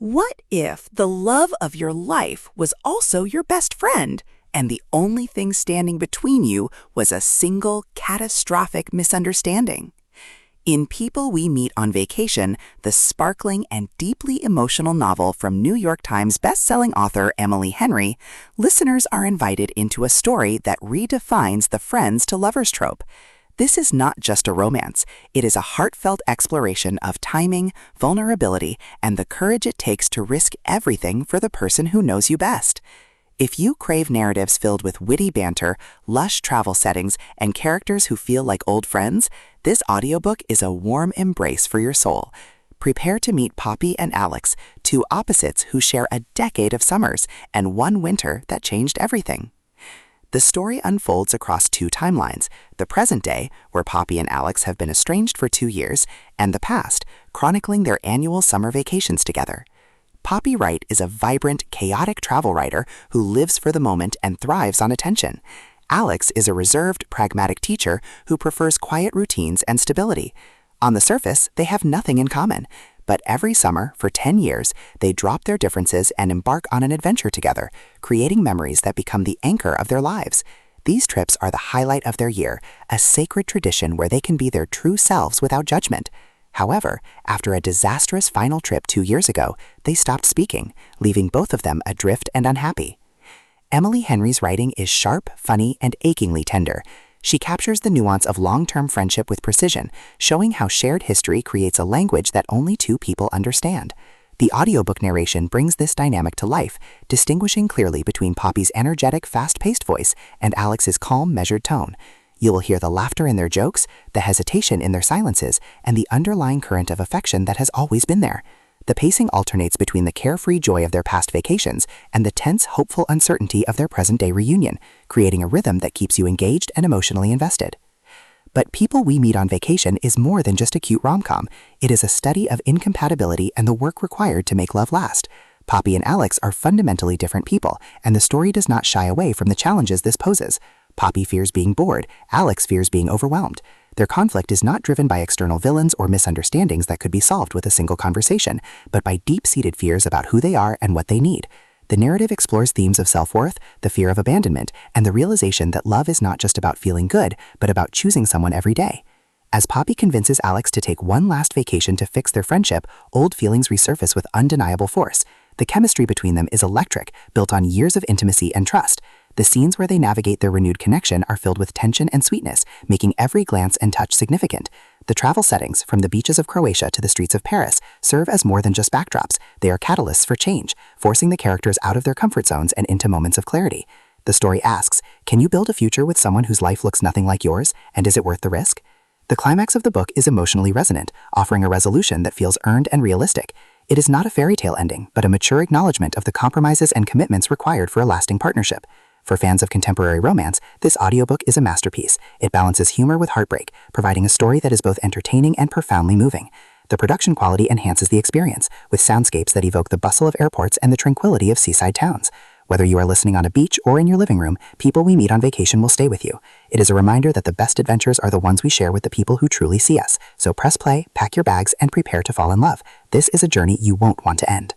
What if the love of your life was also your best friend, and the only thing standing between you was a single catastrophic misunderstanding? In People We Meet on Vacation, the sparkling and deeply emotional novel from New York Times bestselling author Emily Henry, listeners are invited into a story that redefines the friends to lovers trope. This is not just a romance. It is a heartfelt exploration of timing, vulnerability, and the courage it takes to risk everything for the person who knows you best. If you crave narratives filled with witty banter, lush travel settings, and characters who feel like old friends, this audiobook is a warm embrace for your soul. Prepare to meet Poppy and Alex, two opposites who share a decade of summers and one winter that changed everything. The story unfolds across two timelines, the present day, where Poppy and Alex have been estranged for 2 years, and the past, chronicling their annual summer vacations together. Poppy Wright is a vibrant, chaotic travel writer who lives for the moment and thrives on attention. Alex is a reserved, pragmatic teacher who prefers quiet routines and stability. On the surface, they have nothing in common, but every summer, for 10 years, they drop their differences and embark on an adventure together, creating memories that become the anchor of their lives. These trips are the highlight of their year, a sacred tradition where they can be their true selves without judgment. However, after a disastrous final trip 2 years ago, they stopped speaking, leaving both of them adrift and unhappy. Emily Henry's writing is sharp, funny, and achingly tender. She captures the nuance of long-term friendship with precision, showing how shared history creates a language that only two people understand. The audiobook narration brings this dynamic to life, distinguishing clearly between Poppy's energetic, fast-paced voice and Alex's calm, measured tone. You will hear the laughter in their jokes, the hesitation in their silences, and the underlying current of affection that has always been there. The pacing alternates between the carefree joy of their past vacations and the tense, hopeful uncertainty of their present-day reunion, creating a rhythm that keeps you engaged and emotionally invested. But People We Meet on Vacation is more than just a cute rom-com. It is a study of incompatibility and the work required to make love last. Poppy and Alex are fundamentally different people, and the story does not shy away from the challenges this poses. Poppy fears being bored, Alex fears being overwhelmed. Their conflict is not driven by external villains or misunderstandings that could be solved with a single conversation, but by deep-seated fears about who they are and what they need. The narrative explores themes of self-worth, the fear of abandonment, and the realization that love is not just about feeling good, but about choosing someone every day. As Poppy convinces Alex to take one last vacation to fix their friendship, old feelings resurface with undeniable force. The chemistry between them is electric, built on years of intimacy and trust. The scenes where they navigate their renewed connection are filled with tension and sweetness, making every glance and touch significant. The travel settings, from the beaches of Croatia to the streets of Paris, serve as more than just backdrops. They are catalysts for change, forcing the characters out of their comfort zones and into moments of clarity. The story asks, can you build a future with someone whose life looks nothing like yours, and is it worth the risk? The climax of the book is emotionally resonant, offering a resolution that feels earned and realistic. It is not a fairy tale ending, but a mature acknowledgement of the compromises and commitments required for a lasting partnership. For fans of contemporary romance, this audiobook is a masterpiece. It balances humor with heartbreak, providing a story that is both entertaining and profoundly moving. The production quality enhances the experience, with soundscapes that evoke the bustle of airports and the tranquility of seaside towns. Whether you are listening on a beach or in your living room, People We Meet on Vacation will stay with you. It is a reminder that the best adventures are the ones we share with the people who truly see us. So press play, pack your bags, and prepare to fall in love. This is a journey you won't want to end.